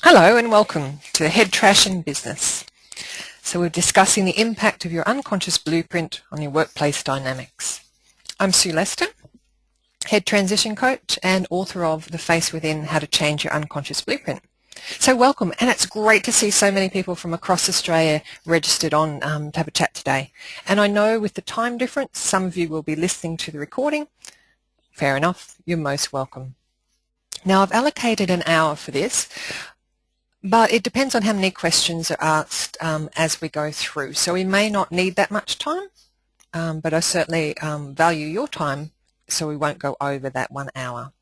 Hello and welcome to Head Trash in Business. So we're discussing the impact of your unconscious blueprint on your workplace dynamics. I'm Sue Lester, Head Transition Coach and author of The Face Within, How to Change Your Unconscious Blueprint. So welcome, and it's great to see so many people from across Australia registered on to have a chat today. And I know with the time difference, some of you will be listening to the recording. Fair enough, you're most welcome. Now I've allocated an hour for this, but it depends on how many questions are asked as we go through. So we may not need that much time, but I certainly value your time, so we won't go over that 1 hour.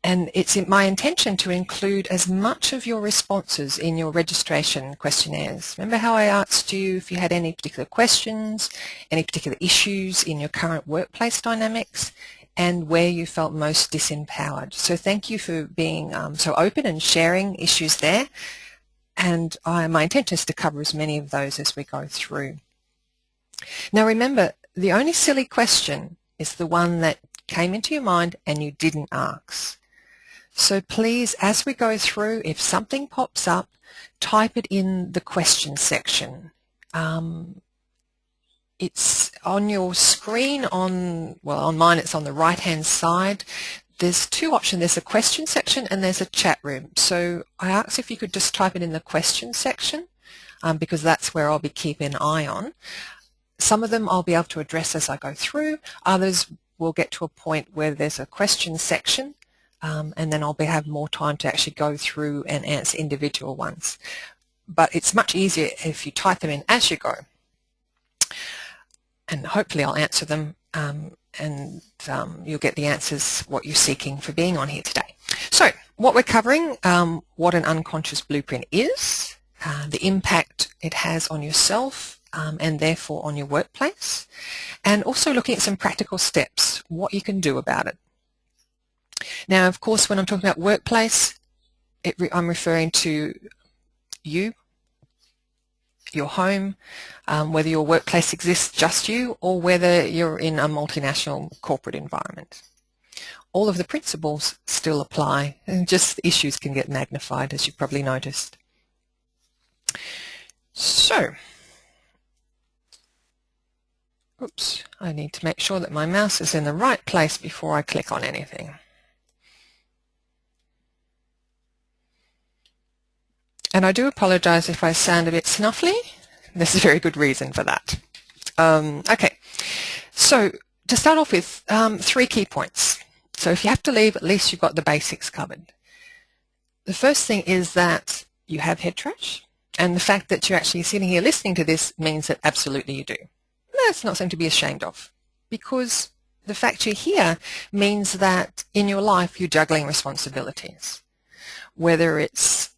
And it's my intention to include as much of your responses in your registration questionnaires. Remember how I asked you if you had any particular questions, any particular issues in your current workplace dynamics, and where you felt most disempowered. So thank you for being so open and sharing issues there. And my intention is to cover as many of those as we go through. Now remember, the only silly question is the one that came into your mind and you didn't ask. So please, as we go through, if something pops up, type it in the question section. It's on your screen on mine it's on the right hand side. There's two options. There's a question section and there's a chat room. So I asked if you could just type it in the question section because that's where I'll be keeping an eye on. Some of them I'll be able to address as I go through. Others will get to a point where there's a question section and then I'll have more time to actually go through and answer individual ones. But it's much easier if you type them in as you go. And hopefully I'll answer them and you'll get the answers what you're seeking for being on here today. So what we're covering, what an unconscious blueprint is, the impact it has on yourself and therefore on your workplace, and also looking at some practical steps, what you can do about it. Now of course when I'm talking about workplace, I'm referring to you, your home, whether your workplace exists just you or whether you're in a multinational corporate environment. All of the principles still apply, and just the issues can get magnified, as you've probably noticed. So, oops, I need to make sure that my mouse is in the right place before I click on anything. And I do apologize if I sound a bit snuffly. There's a very good reason for that. Okay, so to start off with, 3 key points. So if you have to leave, at least you've got the basics covered. The first thing is that you have head trash, and the fact that you're actually sitting here listening to this means that absolutely you do. That's not something to be ashamed of, because the fact you're here means that in your life you're juggling responsibilities, whether it's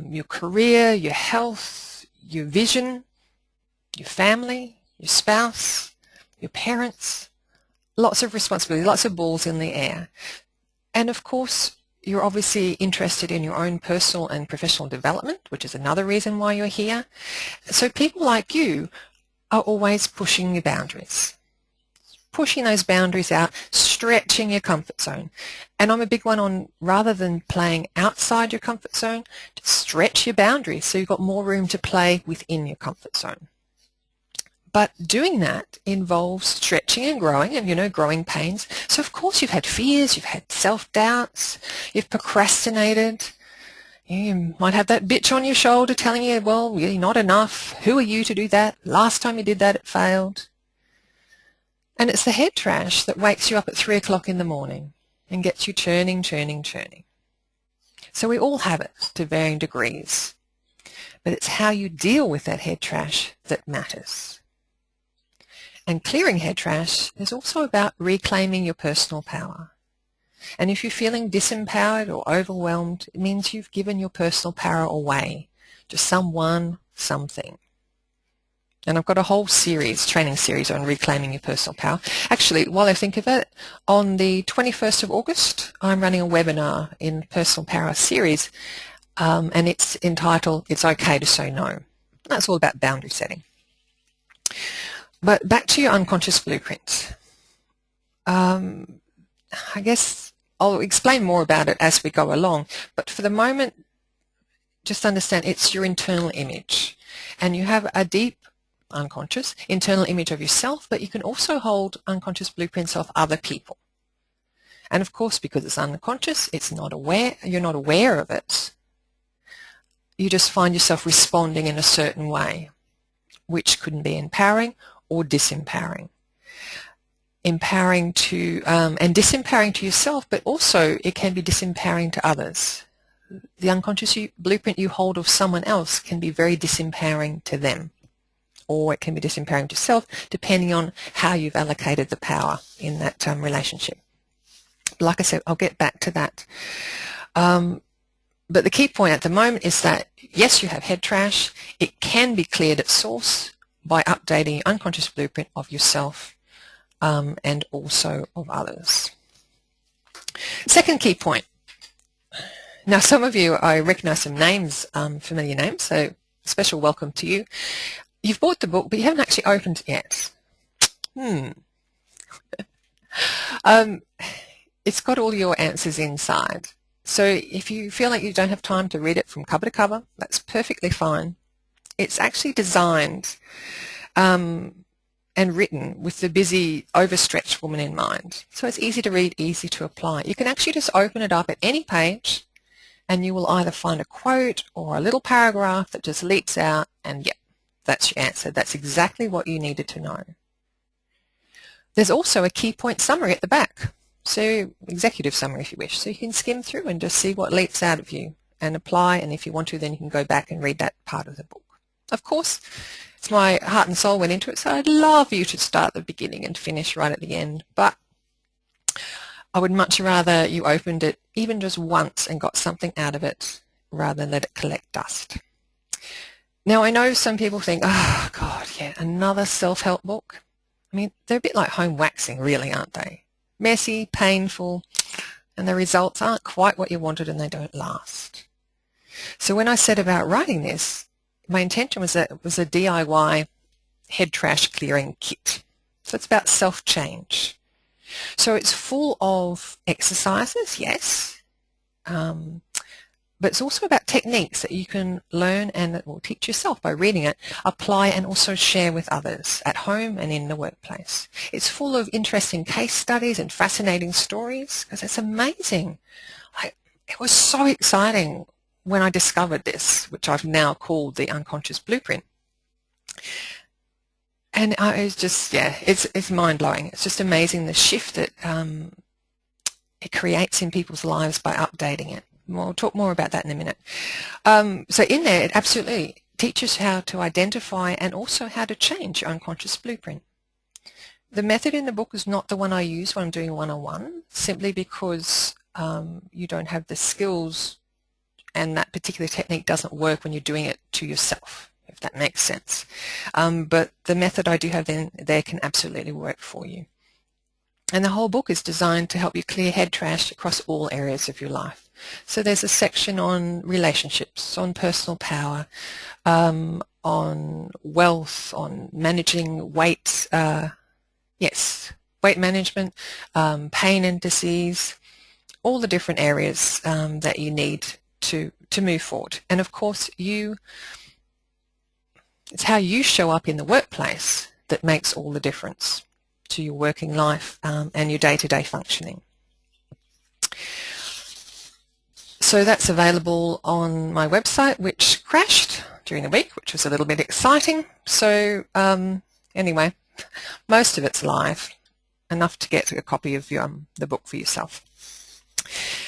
your career, your health, your vision, your family, your spouse, your parents, lots of responsibility, lots of balls in the air. And of course, you're obviously interested in your own personal and professional development, which is another reason why you're here. So people like you are always pushing your boundaries. Pushing those boundaries out, stretching your comfort zone. And I'm a big one on, rather than playing outside your comfort zone, to stretch your boundaries so you've got more room to play within your comfort zone. But doing that involves stretching and growing pains. So of course you've had fears, you've had self-doubts, you've procrastinated. You might have that bitch on your shoulder telling you, well, you're not enough. Who are you to do that? Last time you did that, it failed. And it's the head trash that wakes you up at 3 o'clock in the morning and gets you churning. So we all have it to varying degrees. But it's how you deal with that head trash that matters. And clearing head trash is also about reclaiming your personal power. And if you're feeling disempowered or overwhelmed, it means you've given your personal power away to someone, something. And I've got a whole training series on reclaiming your personal power. Actually, while I think of it, on the 21st of August, I'm running a webinar in Personal Power series, and it's entitled, It's Okay to Say No. That's all about boundary setting. But back to your unconscious blueprint. I guess I'll explain more about it as we go along, but for the moment, just understand it's your internal image, and you have a deep unconscious internal image of yourself, but you can also hold unconscious blueprints of other people. And of course, because it's unconscious, you're not aware of it. You just find yourself responding in a certain way, which could be empowering or disempowering. Empowering to and disempowering to yourself, but also it can be disempowering to others. The unconscious blueprint you hold of someone else can be very disempowering to them, or it can be disempowering to yourself, depending on how you've allocated the power in that relationship. Like I said, I'll get back to that. But the key point at the moment is that, yes, you have head trash. It can be cleared at source by updating your unconscious blueprint of yourself and also of others. Second key point. Now, some of you, I recognize some names, familiar names, so special welcome to you. You've bought the book, but you haven't actually opened it yet. It's got all your answers inside. So if you feel like you don't have time to read it from cover to cover, that's perfectly fine. It's actually designed and written with the busy, overstretched woman in mind. So it's easy to read, easy to apply. You can actually just open it up at any page, and you will either find a quote or a little paragraph that just leaps out, and yep, that's your answer. That's exactly what you needed to know. There's also a key point summary at the back. So executive summary if you wish. So you can skim through and just see what leaps out of you and apply, and if you want to, then you can go back and read that part of the book. Of course, it's my heart and soul went into it, so I'd love you to start at the beginning and finish right at the end, but I would much rather you opened it even just once and got something out of it rather than let it collect dust. Now, I know some people think, oh God, yeah, another self-help book. I mean, they're a bit like home waxing, really, aren't they? Messy, painful, and the results aren't quite what you wanted and they don't last. So when I said about writing this, my intention was that it was a DIY head trash clearing kit. So it's about self-change. So it's full of exercises, yes, but it's also about techniques that you can learn and that will teach yourself by reading it, apply and also share with others at home and in the workplace. It's full of interesting case studies and fascinating stories because it's amazing. It was so exciting when I discovered this, which I've now called the unconscious blueprint. And it's just, yeah, it's mind-blowing. It's just amazing the shift that it creates in people's lives by updating it. We'll talk more about that in a minute. So in there, it absolutely teaches how to identify and also how to change your unconscious blueprint. The method in the book is not the one I use when I'm doing one-on-one, simply because you don't have the skills and that particular technique doesn't work when you're doing it to yourself, if that makes sense. But the method I do have there can absolutely work for you. And the whole book is designed to help you clear head trash across all areas of your life. So there's a section on relationships, on personal power, on wealth, on managing weight, weight management, pain and disease, all the different areas that you need to move forward. And of course, it's how you show up in the workplace that makes all the difference to your working life and your day-to-day functioning. So that's available on my website, which crashed during the week, which was a little bit exciting. So anyway, most of it's live, enough to get a copy of the book for yourself.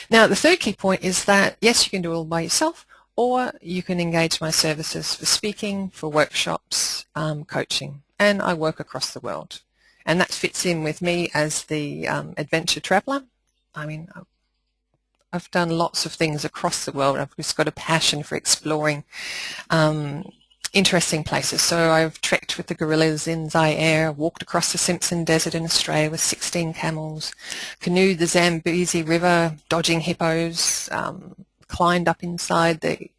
Now, the third key point is that, yes, you can do it all by yourself, or you can engage my services for speaking, for workshops, coaching, and I work across the world. And that fits in with me as the adventure traveller. I mean, I've done lots of things across the world. I've just got a passion for exploring interesting places. So I've trekked with the gorillas in Zaire, walked across the Simpson Desert in Australia with 16 camels, canoed the Zambezi River, dodging hippos, climbed up inside the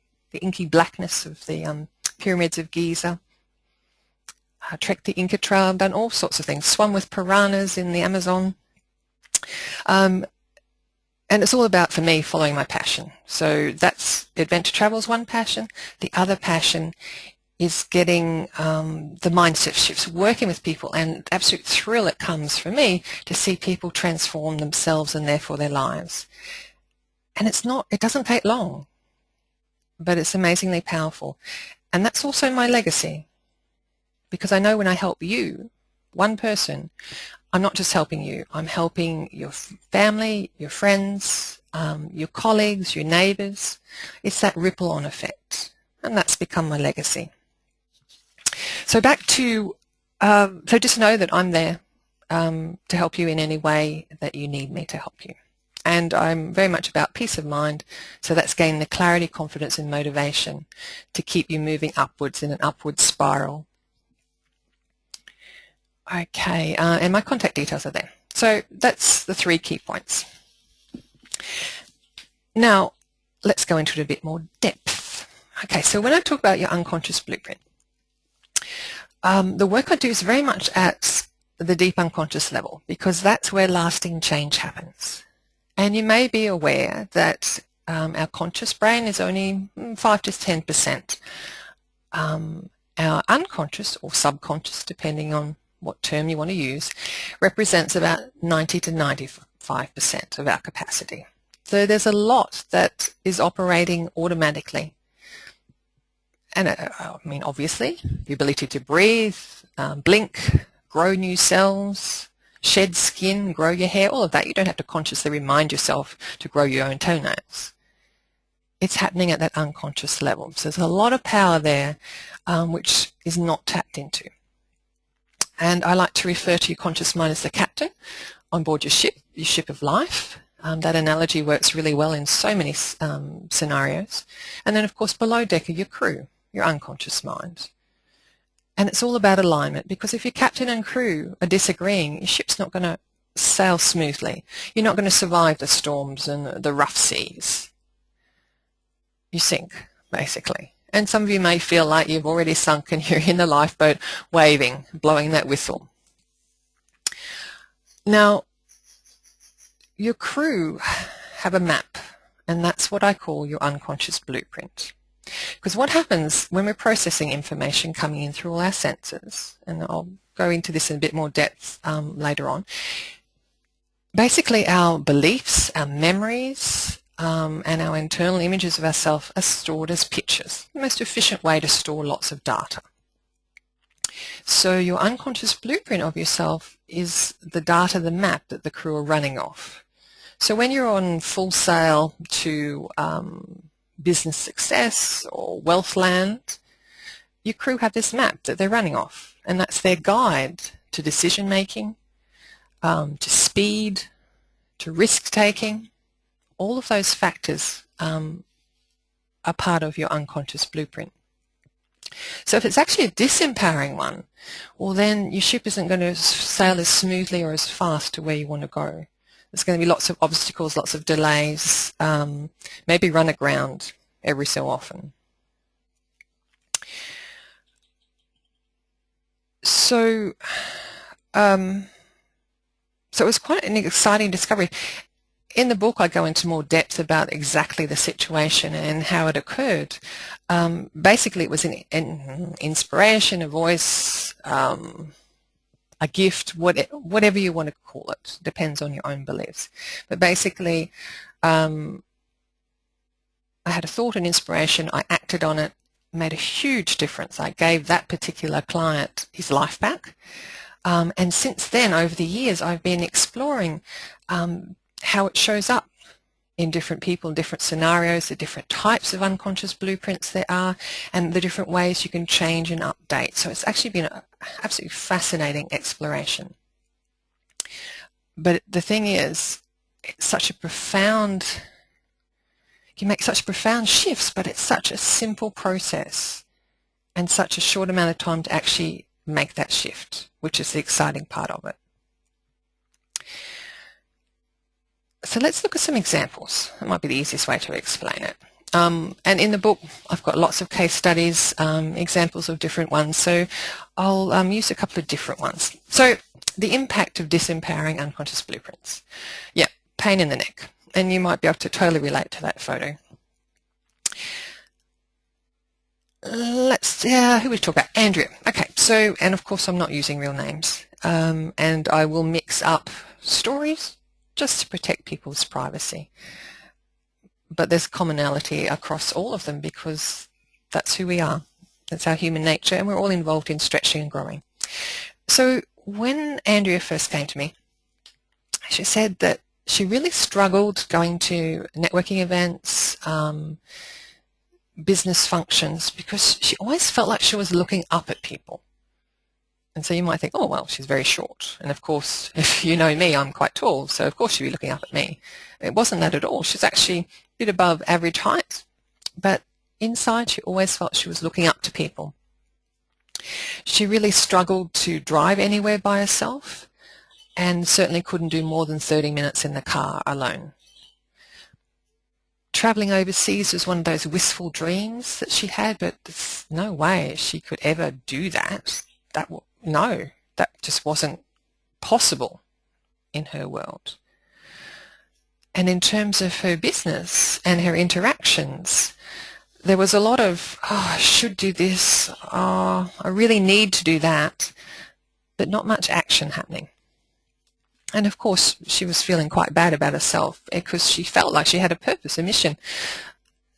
inky blackness of the pyramids of Giza, trekked the Inca Trail, done all sorts of things, swum with piranhas in the Amazon. And And it's all about, for me, following my passion. So that's adventure travel is one passion. The other passion is getting the mindset shifts, working with people, and the absolute thrill it comes for me to see people transform themselves and therefore their lives. And it doesn't take long, but it's amazingly powerful. And that's also my legacy, because I know when I help you, one person, I'm not just helping you, I'm helping your family, your friends, your colleagues, your neighbours. It's that ripple-on effect, and that's become my legacy. So back to, so just know that I'm there to help you in any way that you need me to help you. And I'm very much about peace of mind, so that's gaining the clarity, confidence and motivation to keep you moving upwards in an upward spiral. Okay, and my contact details are there. So that's the 3 key points. Now, let's go into it a bit more depth. Okay, so when I talk about your unconscious blueprint, the work I do is very much at the deep unconscious level, because that's where lasting change happens. And you may be aware that our conscious brain is only 5 to 10%. Our unconscious or subconscious, depending on what term you want to use, represents about 90 to 95% of our capacity. So there's a lot that is operating automatically. And I mean, obviously, the ability to breathe, blink, grow new cells, shed skin, grow your hair, all of that. You don't have to consciously remind yourself to grow your own toenails. It's happening at that unconscious level. So there's a lot of power there which is not tapped into. And I like to refer to your conscious mind as the captain on board your ship of life. That analogy works really well in so many scenarios. And then, of course, below deck are your crew, your unconscious mind. And it's all about alignment, because if your captain and crew are disagreeing, your ship's not going to sail smoothly. You're not going to survive the storms and the rough seas. You sink, basically. And some of you may feel like you've already sunk and you're in the lifeboat waving, blowing that whistle. Now, your crew have a map, and that's what I call your unconscious blueprint. Because what happens when we're processing information coming in through all our senses, and I'll go into this in a bit more depth later on, basically our beliefs, our memories, and our internal images of ourselves are stored as pictures, the most efficient way to store lots of data. So your unconscious blueprint of yourself is the data, the map that the crew are running off. So when you're on full sail to business success or wealth land, your crew have this map that they're running off, and that's their guide to decision making, to speed, to risk taking. All of those factors are part of your unconscious blueprint. So if it's actually a disempowering one, well then your ship isn't going to sail as smoothly or as fast to where you want to go. There's going to be lots of obstacles, lots of delays, maybe run aground every so often. So it was quite an exciting discovery. In the book, I go into more depth about exactly the situation and how it occurred. Basically, it was an inspiration, a voice, a gift, whatever you want to call it. Depends on your own beliefs. But basically, I had a thought and inspiration. I acted on it, made a huge difference. I gave that particular client his life back. And since then, over the years, I've been exploring how it shows up in different people, in different scenarios, the different types of unconscious blueprints there are, and the different ways you can change and update. So it's actually been an absolutely fascinating exploration. But the thing is, it's such a profound, you make such profound shifts, but it's such a simple process and such a short amount of time to actually make that shift, which is the exciting part of it. So let's look at some examples. That might be the easiest way to explain it. And in the book, I've got lots of case studies, examples of different ones. So I'll use a couple of different ones. So the impact of disempowering unconscious blueprints. Yeah, pain in the neck. and you might be able to totally relate to that photo. Who we talk about? Andrea. Okay, so, and of course I'm not using real names, and I will mix up stories just to protect people's privacy. But there's commonality across all of them because that's who we are. That's our human nature, and we're all involved in stretching and growing. So when Andrea first came to me, she said that she really struggled going to networking events, business functions, because she always felt like she was looking up at people. And so you might think, oh, well, she's very short. And of course, if you know me, I'm quite tall, so of course she'd be looking up at me. It wasn't that at all. She's actually a bit above average height, but inside she always felt she was looking up to people. She really struggled to drive anywhere by herself and certainly couldn't do more than 30 minutes in the car alone. Traveling overseas was one of those wistful dreams that she had, but there's no way she could ever do that. No, that just wasn't possible in her world. And in terms of her business and her interactions, there was a lot of, oh, I should do this, oh, I really need to do that, but not much action happening. And of course, she was feeling quite bad about herself because she felt like she had a purpose, a mission,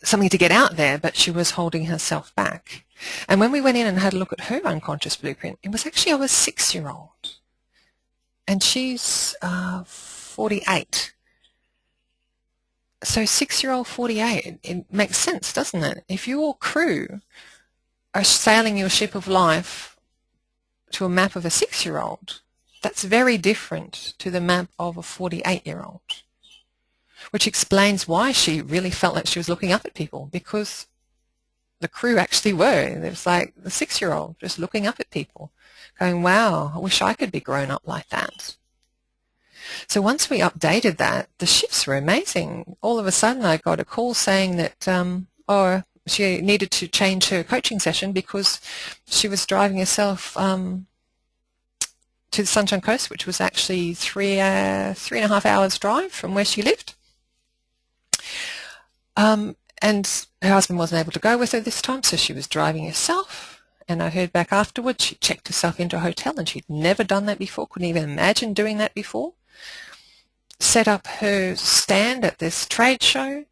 something to get out there, but she was holding herself back. And when we went in and had a look at her unconscious blueprint, it was actually of a 6-year-old. And she's 48. So 6-year-old, 48, it makes sense, doesn't it? If your crew are sailing your ship of life to a map of a 6-year-old, that's very different to the map of a 48-year-old, which explains why she really felt like she was looking up at people, because the crew actually were. It was like the 6-year-old just looking up at people, going, wow, I wish I could be grown up like that. So once we updated that, the shifts were amazing. All of a sudden I got a call saying that she needed to change her coaching session because she was driving herself to the Sunshine Coast, which was actually 3.5 hours drive from where she lived. And her husband wasn't able to go with her this time, so she was driving herself. And I heard back afterwards she checked herself into a hotel, and she'd never done that before, couldn't even imagine doing that before. Set up her stand at this trade show.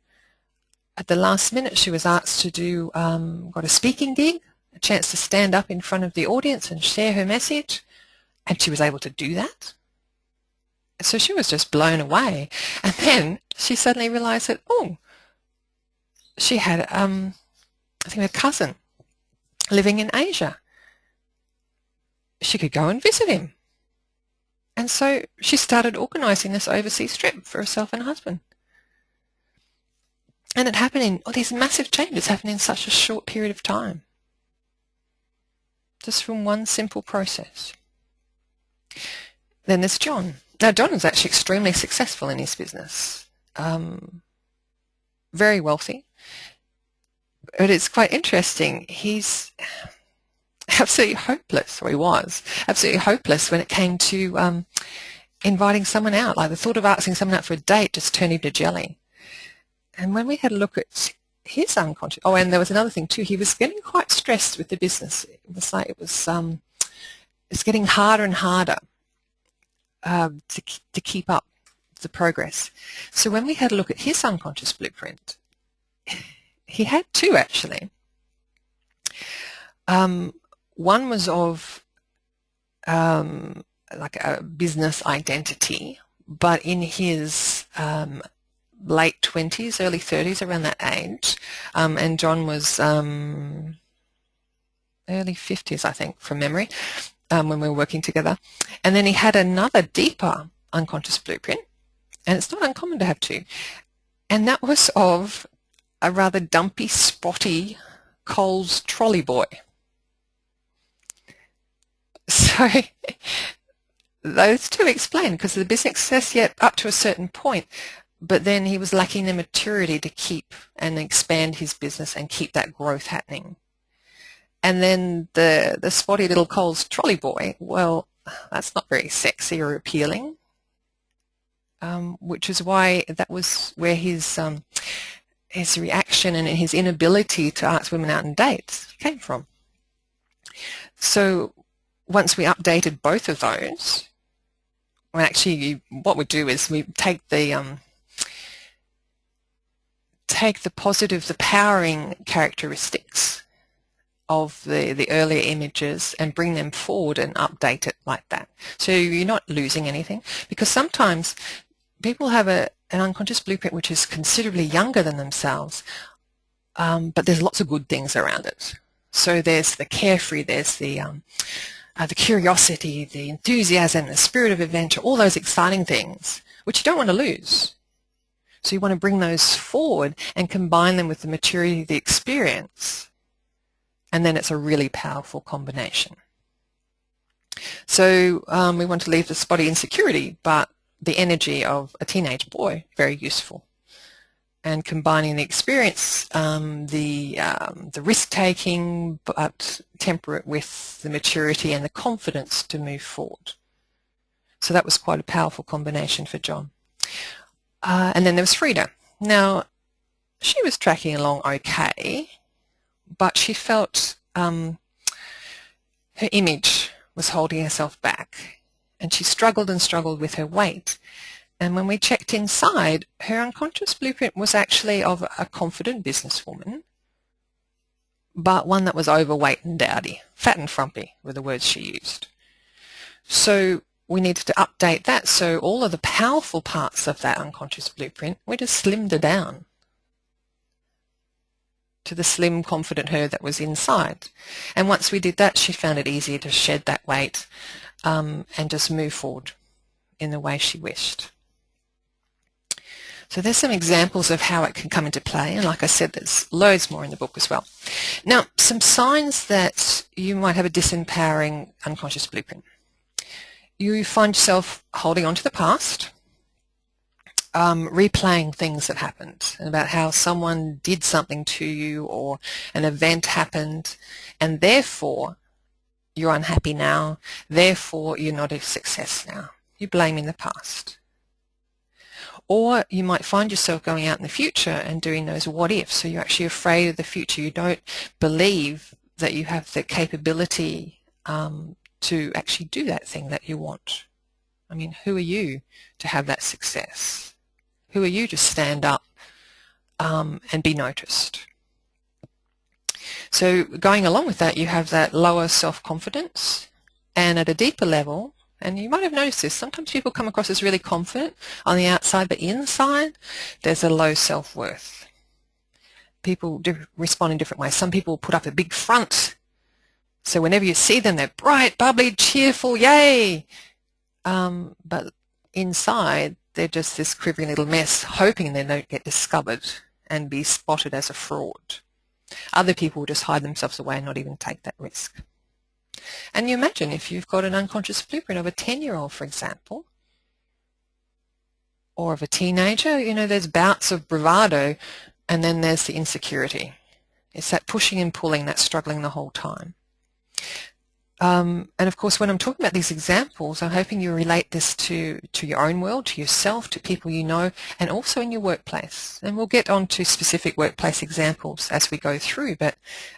At the last minute, she was asked to do, got a speaking gig, a chance to stand up in front of the audience and share her message. And she was able to do that. So she was just blown away. And then she suddenly realized that, oh, she had, I think, a cousin living in Asia. She could go and visit him. And so she started organizing this overseas trip for herself and her husband. And it happened in, these massive changes happened in such a short period of time. Just from one simple process. Then there's John. Now, John is actually extremely successful in his business, very wealthy. But it's quite interesting. He's absolutely hopeless, or he was absolutely hopeless when it came to inviting someone out. Like the thought of asking someone out for a date just turned him to jelly. And when we had a look at his unconscious, and there was another thing too. He was getting quite stressed with the business. It was like it's getting harder and harder to keep up the progress. So when we had a look at his unconscious blueprint, he had two actually. One was of like a business identity, but in his late 20s, early 30s, around that age, and John was early 50s, I think, from memory, when we were working together. And then he had another deeper unconscious blueprint, and it's not uncommon to have two, and that was of a rather dumpy, spotty Coles trolley boy. So those two explain, because the business success yet up to a certain point, but then he was lacking the maturity to keep and expand his business and keep that growth happening. And then the spotty little Coles trolley boy, well, that's not very sexy or appealing. which is why that was where his reaction and his inability to ask women out on dates came from. So once we updated both of those, well, actually, what we do is we take the positive, the powering characteristics of the earlier images and bring them forward and update it like that. So you're not losing anything, because sometimes people have an unconscious blueprint which is considerably younger than themselves, but there's lots of good things around it. So there's the carefree, there's the curiosity, the enthusiasm, the spirit of adventure, all those exciting things which you don't want to lose. So you want to bring those forward and combine them with the maturity of the experience, and then it's a really powerful combination. So we want to leave the spotty insecurity, but the energy of a teenage boy, very useful. And combining the experience, the risk-taking, but temperate with the maturity and the confidence to move forward. So that was quite a powerful combination for John. And then there was Frida. Now, she was tracking along okay, but she felt her image was holding herself back, and she struggled and struggled with her weight. And when we checked inside, her unconscious blueprint was actually of a confident businesswoman, but one that was overweight and dowdy. Fat and frumpy were the words she used. So we needed to update that, so all of the powerful parts of that unconscious blueprint, we just slimmed her down to the slim, confident her that was inside. And once we did that, she found it easier to shed that weight and just move forward in the way she wished. So there's some examples of how it can come into play, and like I said, there's loads more in the book as well. Now, some signs that you might have a disempowering unconscious blueprint. You find yourself holding on to the past, replaying things that happened and about how someone did something to you or an event happened, and therefore you're unhappy now, therefore you're not a success now. You're blaming the past. Or you might find yourself going out in the future and doing those what ifs, so you're actually afraid of the future. You don't believe that you have the capability to actually do that thing that you want. I mean, who are you to have that success? Who are you to stand up and be noticed? So going along with that, you have that lower self-confidence, and at a deeper level, and you might have noticed this, sometimes people come across as really confident on the outside, but inside there's a low self-worth. People respond in different ways. Some people put up a big front, so whenever you see them, they're bright, bubbly, cheerful, yay! But inside, they're just this quivering little mess, hoping they don't get discovered and be spotted as a fraud. Other people will just hide themselves away and not even take that risk. And you imagine if you've got an unconscious blueprint of a 10-year-old, for example, or of a teenager, you know, there's bouts of bravado, and then there's the insecurity. It's that pushing and pulling, that struggling the whole time. And of course, when I'm talking about these examples, I'm hoping you relate this to your own world, to yourself, to people you know, and also in your workplace. And we'll get on to specific workplace examples as we go through, but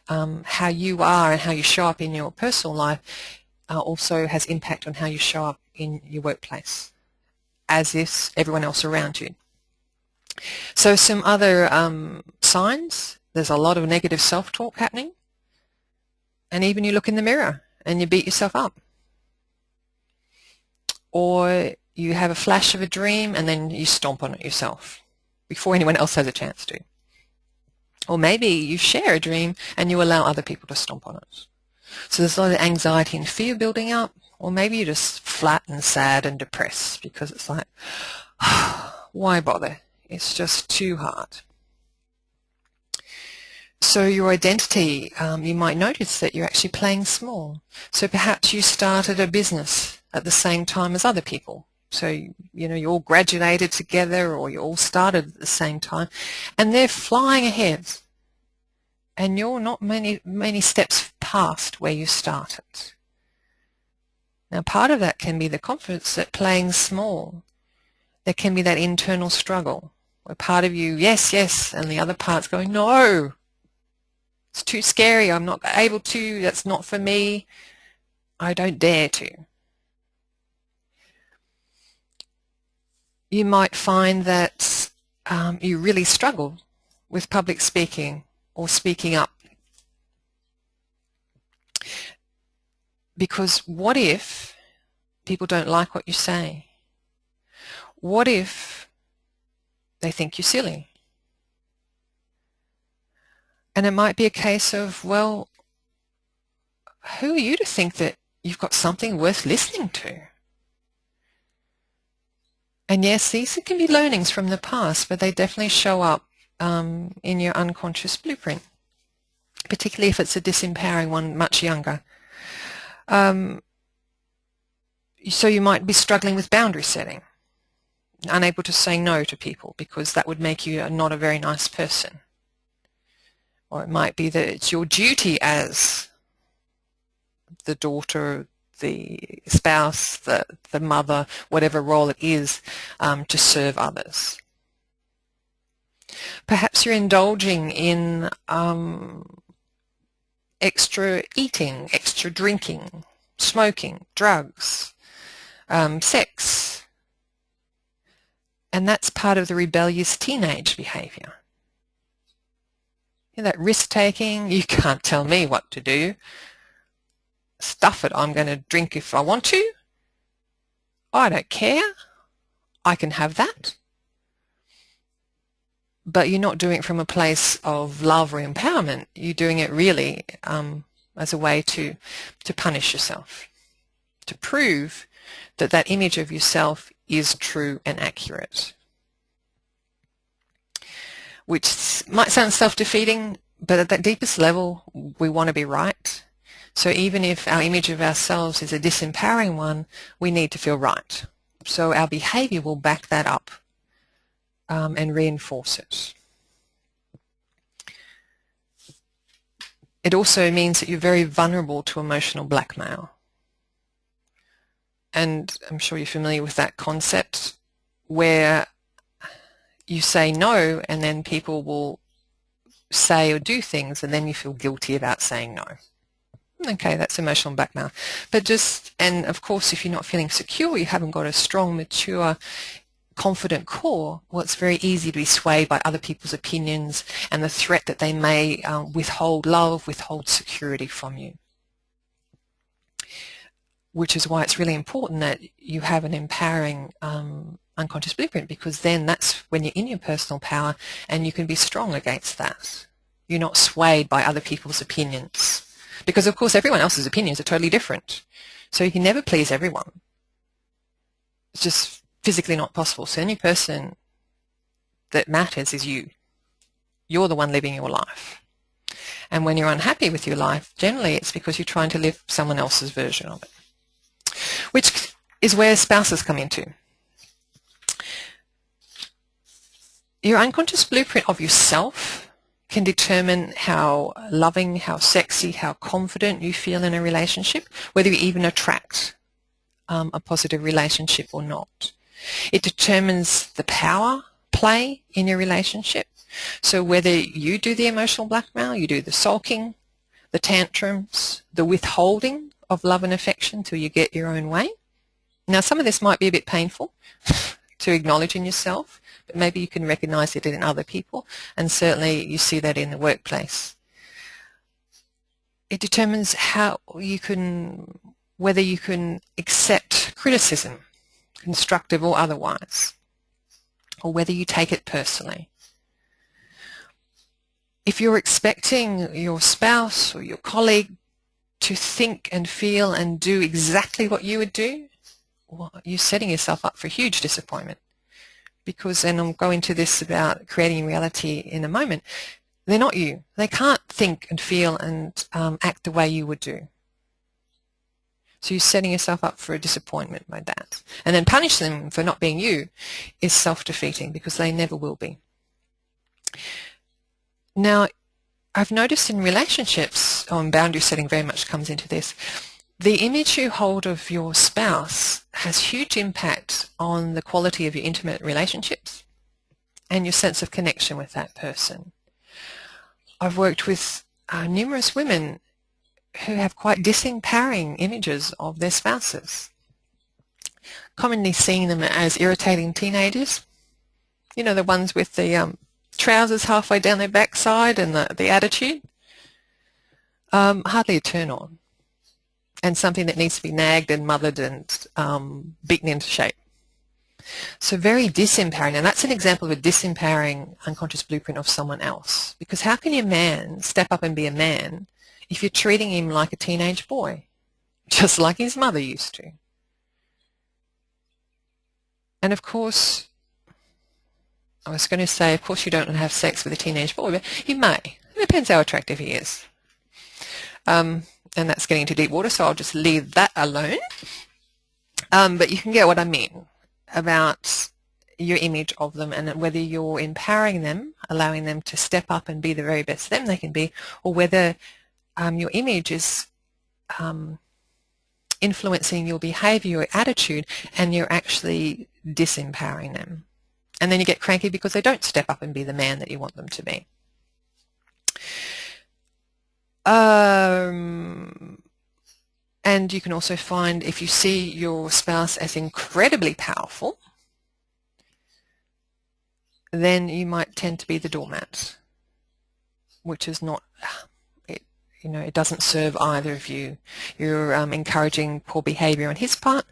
how you are and how you show up in your personal life also has impact on how you show up in your workplace, as is everyone else around you. So some other signs: there's a lot of negative self-talk happening, and even you look in the mirror and you beat yourself up. Or you have a flash of a dream and then you stomp on it yourself before anyone else has a chance to. Or maybe you share a dream and you allow other people to stomp on it. So there's a lot of anxiety and fear building up, or maybe you're just flat and sad and depressed because it's like, why bother? It's just too hard. So your identity, you might notice that you're actually playing small. So perhaps you started a business at the same time as other people. So, you know, you all graduated together or you all started at the same time, and they're flying ahead. And you're not many steps past where you started. Now, part of that can be the confidence that playing small there can be that internal struggle where part of you, yes, yes, and the other part's going, no, it's too scary, I'm not able to, that's not for me, I don't dare to. You might find that you really struggle with public speaking or speaking up. Because what if people don't like what you say? What if they think you're silly? And it might be a case of, well, who are you to think that you've got something worth listening to? And yes, these can be learnings from the past, but they definitely show up in your unconscious blueprint, particularly if it's a disempowering one much younger. So you might be struggling with boundary setting, unable to say no to people because that would make you not a very nice person. Or it might be that it's your duty as the daughter, the spouse, the mother, whatever role it is, to serve others. Perhaps you're indulging in extra eating, extra drinking, smoking, drugs, sex. And that's part of the rebellious teenage behavior. That risk-taking, you can't tell me what to do. Stuff it, I'm going to drink if I want to. I don't care. I can have that. But you're not doing it from a place of love or empowerment. You're doing it really as a way to punish yourself, to prove that that image of yourself is true and accurate. Which might sound self-defeating, but at that deepest level, we want to be right. So even if our image of ourselves is a disempowering one, we need to feel right. So our behavior will back that up and reinforce it. It also means that you're very vulnerable to emotional blackmail. And I'm sure you're familiar with that concept where you say no and then people will say or do things and then you feel guilty about saying no. Okay, that's emotional blackmail. But and of course, if you're not feeling secure, you haven't got a strong, mature, confident core, well, it's very easy to be swayed by other people's opinions and the threat that they may withhold love, withhold security from you. Which is why it's really important that you have an empowering unconscious blueprint, because then that's when you're in your personal power and you can be strong against that. You're not swayed by other people's opinions. Because, of course, everyone else's opinions are totally different. So you can never please everyone. It's just physically not possible. So the only person that matters is you. You're the one living your life. And when you're unhappy with your life, generally it's because you're trying to live someone else's version of it, which is where spouses come into. Your unconscious blueprint of yourself can determine how loving, how sexy, how confident you feel in a relationship, whether you even attract a positive relationship or not. It determines the power play in your relationship. So whether you do the emotional blackmail, you do the sulking, the tantrums, the withholding of love and affection till you get your own way. Now, some of this might be a bit painful to acknowledge in yourself, but maybe you can recognize it in other people, and certainly you see that in the workplace. It determines whether you can accept criticism, constructive or otherwise, or whether you take it personally. If you're expecting your spouse or your colleague to think and feel and do exactly what you would do, well, you're setting yourself up for huge disappointment. Because, and I'll go into this about creating reality in a moment, they're not you. They can't think and feel and act the way you would do. So you're setting yourself up for a disappointment by that. And then punish them for not being you is self-defeating, because they never will be. Now, I've noticed in relationships, and boundary setting very much comes into this, The image you hold of your spouse has huge impact on the quality of your intimate relationships and your sense of connection with that person. I've worked with numerous women who have quite disempowering images of their spouses, commonly seeing them as irritating teenagers. You know, the ones with the trousers halfway down their backside and the attitude. Hardly a turn on, and something that needs to be nagged and mothered and beaten into shape. So very disempowering, and that's an example of a disempowering unconscious blueprint of someone else. Because how can your man step up and be a man if you're treating him like a teenage boy, just like his mother used to? And of course, I was going to say, of course you don't want to have sex with a teenage boy, but you may. It depends how attractive he is. And that's getting into deep water, so I'll just leave that alone. But you can get what I mean about your image of them and whether you're empowering them, allowing them to step up and be the very best them they can be, or whether your image is influencing your behavior, your attitude, and you're actually disempowering them. And then you get cranky because they don't step up and be the man that you want them to be. And you can also find, if you see your spouse as incredibly powerful, then you might tend to be the doormat, which is not, it doesn't serve either of you. You're encouraging poor behavior on his part,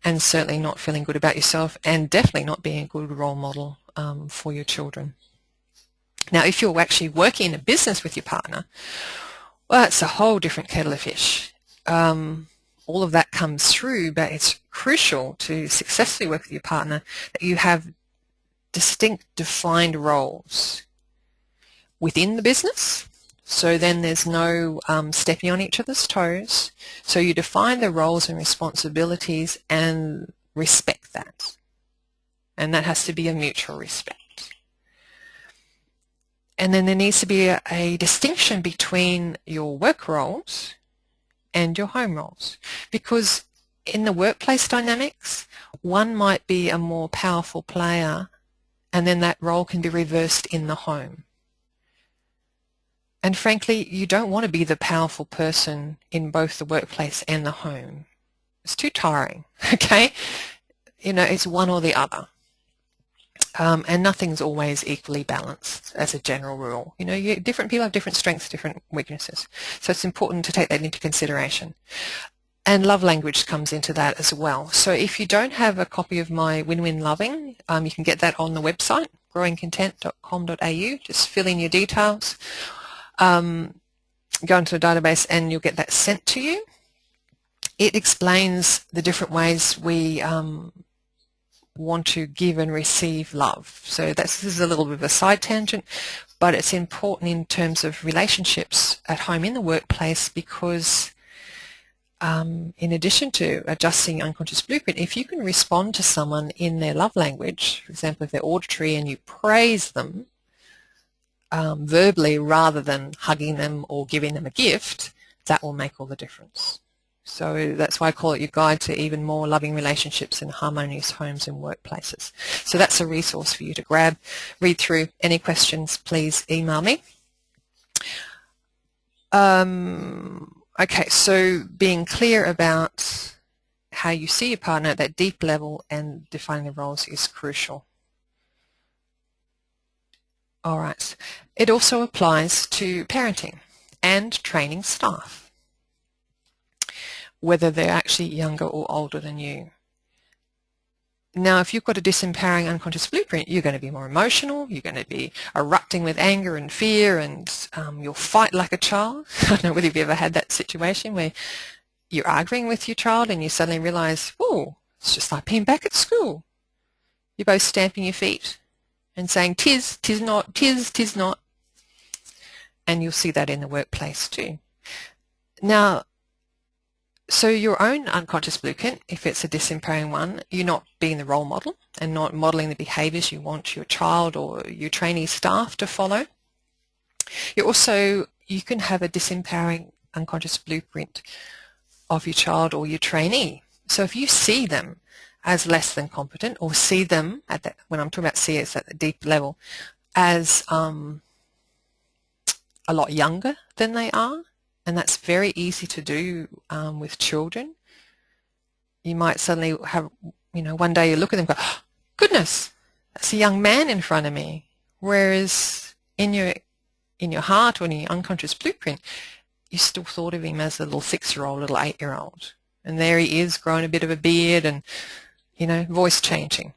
and certainly not feeling good about yourself, and definitely not being a good role model for your children. Now, if you're actually working in a business with your partner, well, that's a whole different kettle of fish. All of that comes through, but it's crucial to successfully work with your partner that you have distinct, defined roles within the business. So then there's no stepping on each other's toes. So you define the roles and responsibilities and respect that. And that has to be a mutual respect. And then there needs to be a distinction between your work roles and your home roles. Because in the workplace dynamics, one might be a more powerful player, and then that role can be reversed in the home. And frankly, you don't want to be the powerful person in both the workplace and the home. It's too tiring, okay? It's one or the other. And nothing's always equally balanced as a general rule. Different people have different strengths, different weaknesses. So it's important to take that into consideration. And love language comes into that as well. So if you don't have a copy of my Win-Win Loving, you can get that on the website, growingcontent.com.au. Just fill in your details, go into a database, and you'll get that sent to you. It explains the different ways we want to give and receive love. So this is a little bit of a side tangent, but it's important in terms of relationships at home, in the workplace, because in addition to adjusting unconscious blueprint, if you can respond to someone in their love language, for example, if they're auditory, and you praise them verbally rather than hugging them or giving them a gift, that will make all the difference. So that's why I call it your guide to even more loving relationships and harmonious homes and workplaces. So that's a resource for you to grab, read through. Any questions, please email me. Okay, so being clear about how you see your partner at that deep level and defining the roles is crucial. All right. It also applies to parenting and training staff, whether they're actually younger or older than you. Now, if you've got a disempowering unconscious blueprint, you're going to be more emotional, you're going to be erupting with anger and fear, and you'll fight like a child. I don't know whether you've ever had that situation where you're arguing with your child and you suddenly realize, oh, it's just like being back at school. You're both stamping your feet and saying, tis not, tis not. And you'll see that in the workplace too. Now, so your own unconscious blueprint, if it's a disempowering one, you're not being the role model and not modeling the behaviours you want your child or your trainee staff to follow. You can have a disempowering unconscious blueprint of your child or your trainee. So if you see them as less than competent, or see them at that, when I'm talking about CS at the deep level, as a lot younger than they are, and that's very easy to do with children. You might suddenly have, one day you look at them and go, oh, goodness, that's a young man in front of me. Whereas in your heart or in your unconscious blueprint, you still thought of him as a little 6-year-old, little 8-year-old. And there he is, growing a bit of a beard and, voice changing.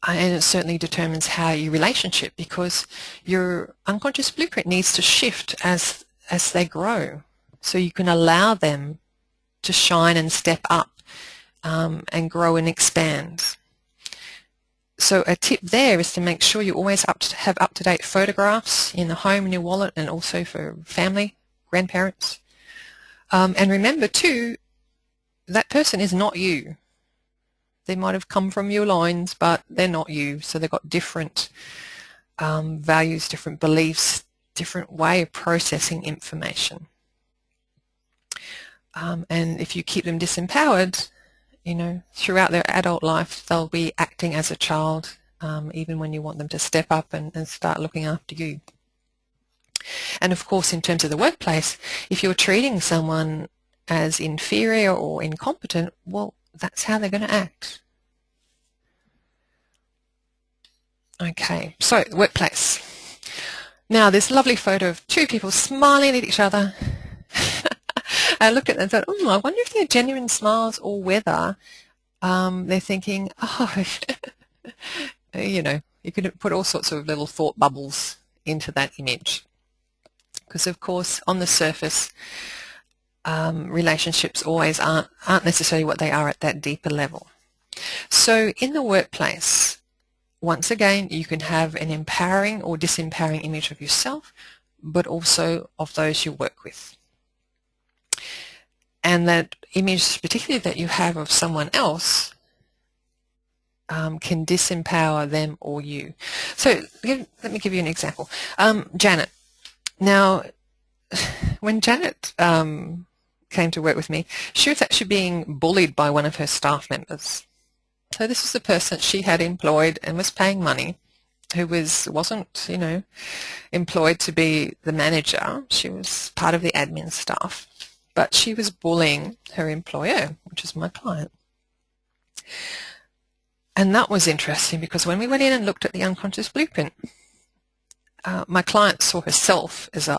And it certainly determines how your relationship, because your unconscious blueprint needs to shift as they grow. So you can allow them to shine and step up and grow and expand. So a tip there is to make sure you always have up-to-date photographs in the home, in your wallet, and also for family, grandparents. And remember too, that person is not you. They might have come from your loins, but they're not you. So they've got different values, different beliefs, different way of processing information. And if you keep them disempowered, throughout their adult life, they'll be acting as a child, even when you want them to step up and start looking after you. And of course, in terms of the workplace, if you're treating someone as inferior or incompetent, well, that's how they're going to act. Okay, so workplace. Now, this lovely photo of two people smiling at each other. I looked at them and thought, I wonder if they're genuine smiles or whether they're thinking, you could put all sorts of little thought bubbles into that image. Because, of course, on the surface, relationships always aren't necessarily what they are at that deeper level. So in the workplace, once again, you can have an empowering or disempowering image of yourself, but also of those you work with. And that image, particularly that you have of someone else, can disempower them or you. So let me give you an example. Janet. Now, when Janet came to work with me, she was actually being bullied by one of her staff members. So this was the person she had employed and was paying money, who wasn't, employed to be the manager. She was part of the admin staff, but she was bullying her employer, which is my client. And that was interesting because when we went in and looked at the unconscious blueprint, my client saw herself as a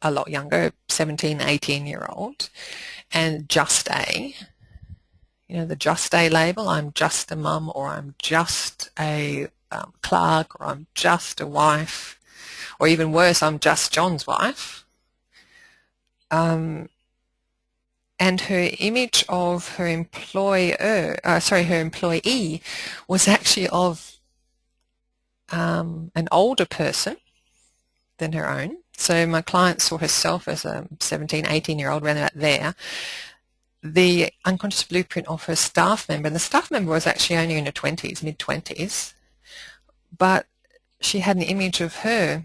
lot younger, 17, 18-year-old, and just a, the just a label, I'm just a mum, or I'm just a clerk, or I'm just a wife, or even worse, I'm just John's wife. And her image of her her employee was actually of an older person than her own. So my client saw herself as a 17, 18-year-old, around about there. The unconscious blueprint of her staff member, and the staff member was actually only in her 20s, mid-20s, but she had an image of her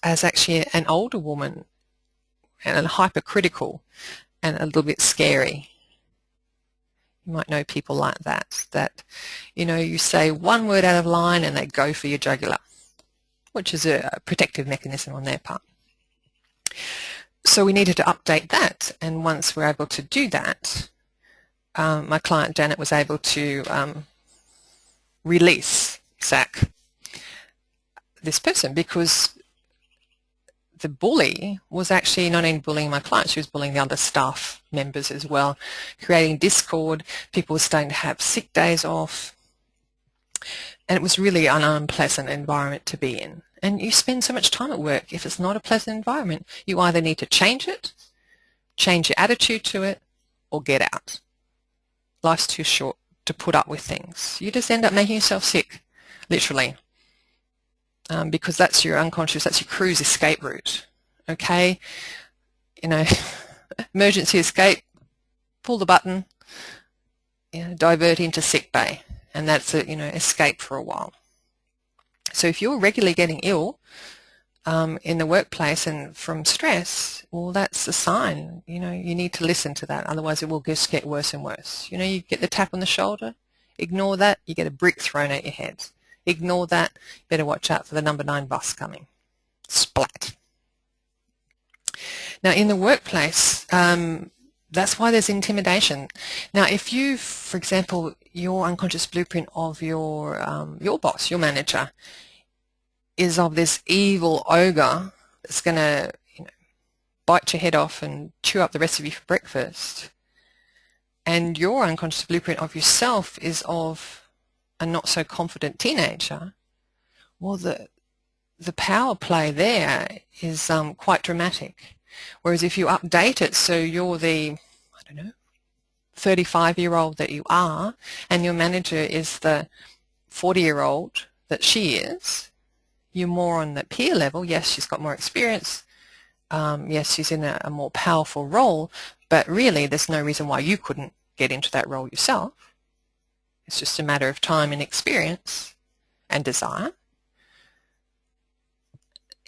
as actually an older woman and hypercritical and a little bit scary. You might know people like that, you say one word out of line and they go for your jugular, which is a protective mechanism on their part. So we needed to update that, and once we're able to do that, my client Janet was able to sack this person, because the bully was actually not only bullying my client, she was bullying the other staff members as well, creating discord. People were starting to have sick days off, and it was really an unpleasant environment to be in. And you spend so much time at work. If it's not a pleasant environment, you either need to change it, change your attitude to it, or get out. Life's too short to put up with things. You just end up making yourself sick, literally, because that's your unconscious, that's your cruise escape route. Okay, emergency escape, pull the button, divert into sick bay, and that's it. Escape for a while. So if you're regularly getting ill, in the workplace and from stress, well, that's a sign. You know, you need to listen to that. Otherwise, it will just get worse and worse. You know, you get the tap on the shoulder, ignore that, you get a brick thrown at your head. Ignore that, better watch out for the number 9 bus coming. Splat. Now, in the workplace, that's why there's intimidation. Now, if you, for example, your unconscious blueprint of your boss, your manager, is of this evil ogre that's going to, you know, bite your head off and chew up the rest of you for breakfast, and your unconscious blueprint of yourself is of a not so confident teenager, well, the power play there is quite dramatic. Whereas if you update it so you're the, I don't know, 35-year-old that you are, and your manager is the 40-year-old that she is, you're more on the peer level. Yes, she's got more experience. Yes, she's in a more powerful role, but really there's no reason why you couldn't get into that role yourself. It's just a matter of time and experience and desire.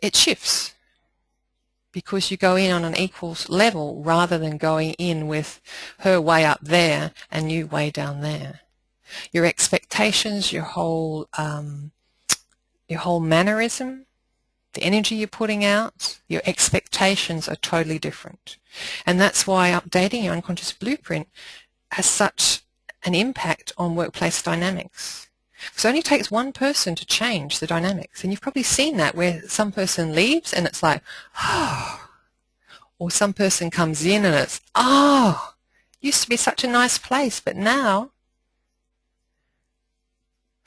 It shifts because you go in on an equal level rather than going in with her way up there and you way down there. Your expectations, your whole mannerism, the energy you're putting out, your expectations are totally different. And that's why updating your unconscious blueprint has such an impact on workplace dynamics. Because it only takes one person to change the dynamics. And you've probably seen that where some person leaves and it's like, oh, or some person comes in and it's, oh, used to be such a nice place, but now.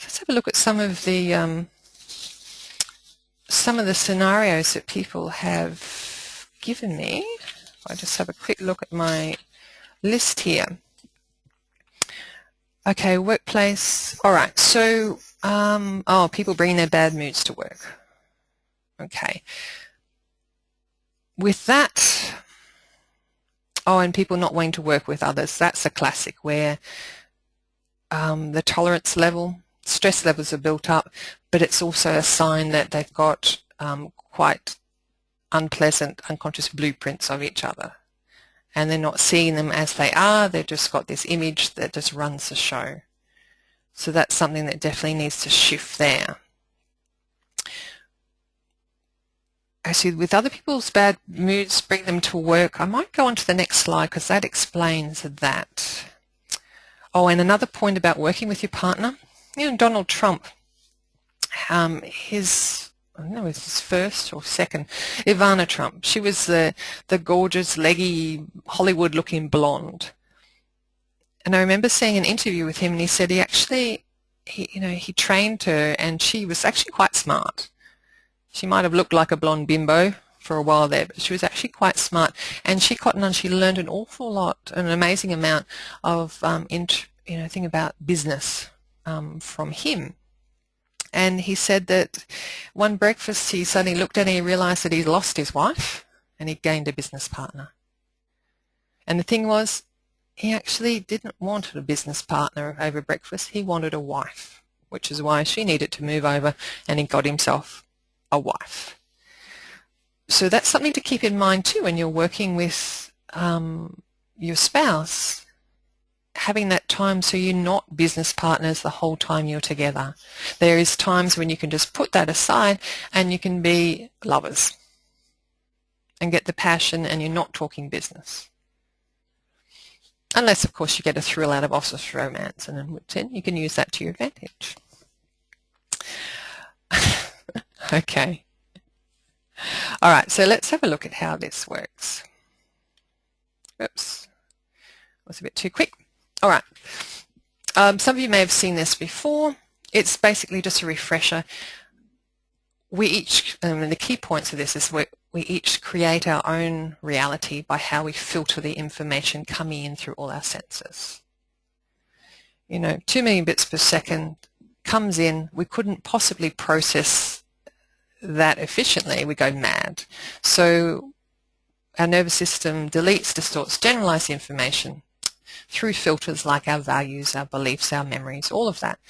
Let's have a look at some of the scenarios that people have given me. I'll just have a quick look at my list here. Okay, workplace. All right, so, people bringing their bad moods to work. Okay. With that, and people not wanting to work with others, that's a classic where the tolerance level, stress levels are built up, but it's also a sign that they've got quite unpleasant unconscious blueprints of each other. And they're not seeing them as they are, they've just got this image that just runs the show. So that's something that definitely needs to shift there. Actually, with other people's bad moods, bring them to work. I might go on to the next slide because that explains that. Oh, and another point about working with your partner. You know, Donald Trump, I don't know, it's his first or second, Ivana Trump. She was the gorgeous, leggy, Hollywood-looking blonde. And I remember seeing an interview with him, and he said he trained her, and she was actually quite smart. She might have looked like a blonde bimbo for a while there, but she was actually quite smart. And she learned an awful lot, an amazing amount of thing about business from him. And he said that one breakfast he suddenly looked at and he realized that he'd lost his wife and he'd gained a business partner. And the thing was, he actually didn't want a business partner over breakfast. He wanted a wife, which is why she needed to move over, and he got himself a wife. So that's something to keep in mind too when you're working with your spouse. Having that time so you're not business partners the whole time you're together. There is times when you can just put that aside and you can be lovers and get the passion, and you're not talking business. Unless, of course, you get a thrill out of office romance, and then you can use that to your advantage. Okay. All right, so let's have a look at how this works. Oops, was a bit too quick. All right, some of you may have seen this before. It's basically just a refresher. We each, and the key points of this is we each create our own reality by how we filter the information coming in through all our senses. You know, 2 million bits per second comes in. We couldn't possibly process that efficiently. We go mad. So our nervous system deletes, distorts, generalizes the information through filters like our values, our beliefs, our memories, all of that.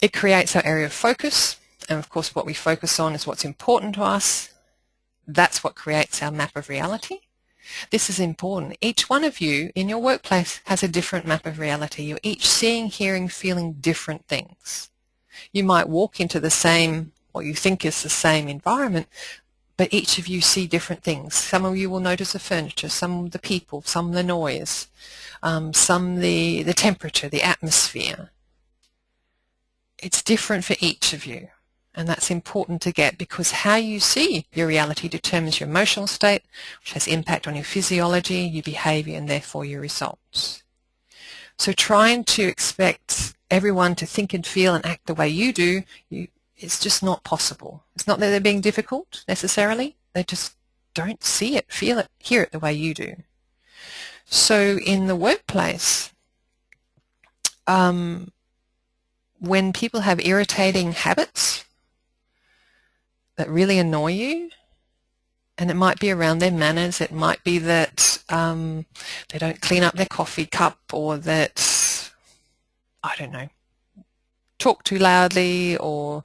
It creates our area of focus, And of course what we focus on is what's important to us. That's what creates our map of reality. This is important. Each one of you in your workplace has a different map of reality. You're each seeing, hearing, feeling different things. You might walk into the same, what you think is the same environment, but each of you see different things. Some of you will notice the furniture, some the people, some the noise, some the temperature, the atmosphere. It's different for each of you. And that's important to get, because how you see your reality determines your emotional state, which has impact on your physiology, your behavior, and therefore your results. So trying to expect everyone to think and feel and act the way you do, it's just not possible. It's not that they're being difficult necessarily. They just don't see it, feel it, hear it the way you do. So in the workplace, when people have irritating habits that really annoy you, and it might be around their manners, it might be that they don't clean up their coffee cup, or that, I don't know, talk too loudly, or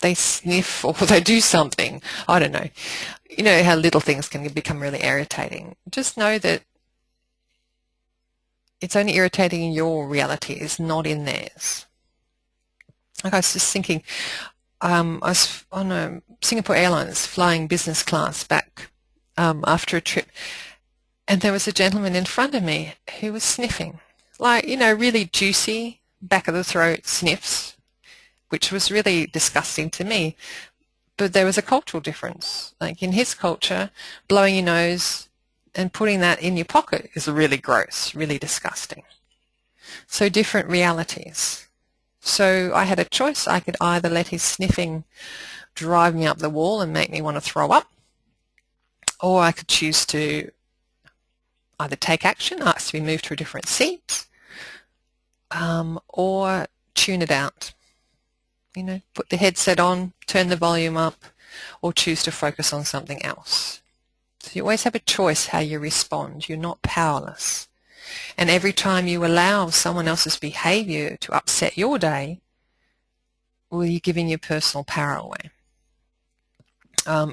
they sniff, or they do something, I don't know. You know how little things can become really irritating. Just know that it's only irritating in your reality, it's not in theirs. Like I was just thinking, I was on a Singapore Airlines flying business class back after a trip, and there was a gentleman in front of me who was sniffing, like, you know, really juicy, back of the throat sniffs, which was really disgusting to me. But there was a cultural difference. Like in his culture, blowing your nose and putting that in your pocket is really gross, really disgusting. So different realities. So I had a choice. I could either let his sniffing drive me up the wall and make me want to throw up, or I could choose to either take action, ask to be moved to a different seat, or tune it out. You know, put the headset on, turn the volume up, or choose to focus on something else. So you always have a choice how you respond. You're not powerless. And every time you allow someone else's behavior to upset your day, well, you're giving your personal power away,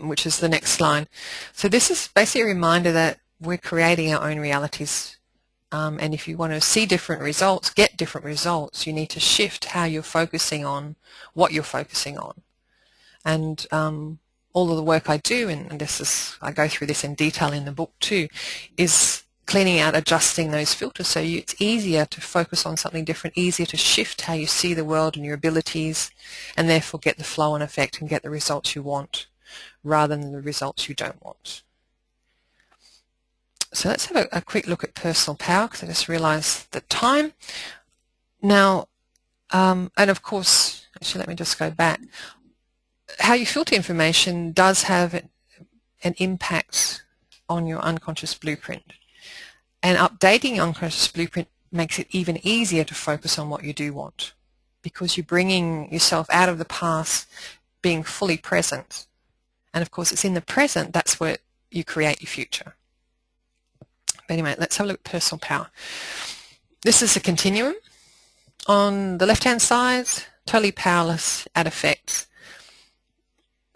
which is the next line. So this is basically a reminder that we're creating our own realities. And if you want to see different results, get different results, you need to shift how you're focusing on what you're focusing on. And all of the work I do, and this is, I go through this in detail in the book too, is cleaning out, adjusting those filters so it's easier to focus on something different, easier to shift how you see the world and your abilities, and therefore get the flow and effect and get the results you want rather than the results you don't want. So let's have a quick look at personal power, because I just realized the time. Now, and of course, actually let me just go back. How you filter information does have an impact on your unconscious blueprint. And updating your unconscious blueprint makes it even easier to focus on what you do want, because you're bringing yourself out of the past, being fully present. And of course, it's in the present, that's where you create your future. But anyway, let's have a look at personal power. This is a continuum. On the left-hand side, totally powerless at effects.